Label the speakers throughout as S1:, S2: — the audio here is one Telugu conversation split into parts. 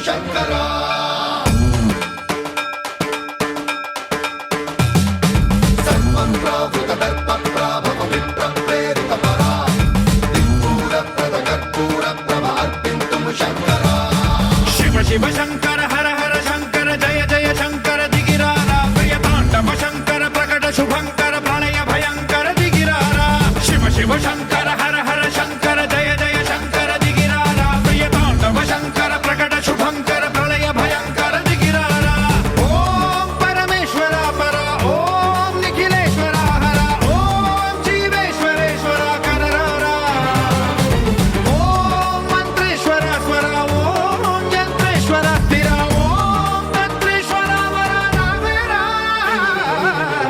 S1: శంకరా సర్వం ప్రావృత దర్ప ప్రాభవ విప్ర ప్రేరిత పరా దిక్పూర ప్రద కర్పూర ప్రభ అర్పింతుము శంకరా
S2: శివ శివ శంకర హర హర శంకర జయ జయ శంకర దిగిరారా ప్రియ తాండవ శంకర ప్రకట శుభంకర ప్రళయ భయంకర దిగిరారా శివ శివ శంకర హర హర శంకర జయ జయ శంకర దిగిరారా ప్రియ తాండవ శంకర ప్రకట శుభంకర ప్రళయ భయంకర దిగిరారా ఓం పరమేశ్వర పర ఓం నిఖిలేశ్వర హర ఓం జీవేశ్వరేశ్వర కరరారా ఓం మంత్రేశ్వర స్వర ఓం యంత్రేశ్వర స్థిర ఓం తంత్రేశ్వర వర రావేరా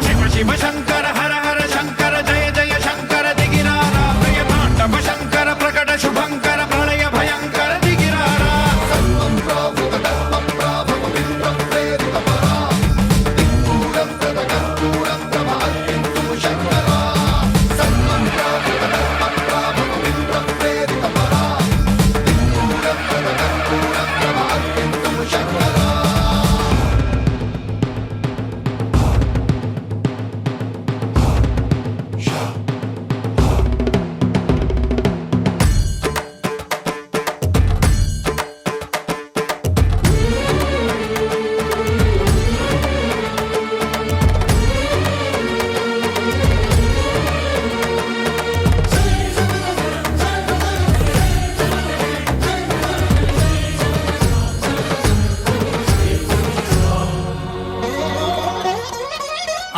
S2: శివ శివ శంకర హర హర శంకర జయ జయ శంకర దిగిరారా ప్రియ తాండవ శంకర ప్రకట శుభంకర ప్రళయ భయంకర దిగిరారా
S1: సర్వం ప్రావృత దర్ప ప్రాభవ విప్ర ప్రేరిత పరా దిక్పూర ప్రద కర్పూర ప్రభ అర్పింతుము శంకరా సర్వం ప్రావృత దర్ప ప్రాభవ విప్ర ప్రేరిత పరా దిక్పూర ప్రద కర్పూర ప్రభ అర్పింతుము శంకరా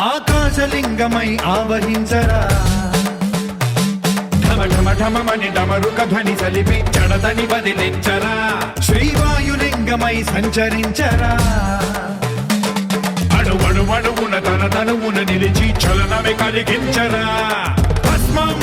S2: ఆకాశలింగమై ఆవహించరా ఢమ ఢమ ఢమమని డమరుక ధ్వని సలిపి జడదని బదిలించరా శ్రీవాయులింగమై సంచరించరా అణువణువున తన తనువున నిలిచి చలనమే కలిగించరా భస్మం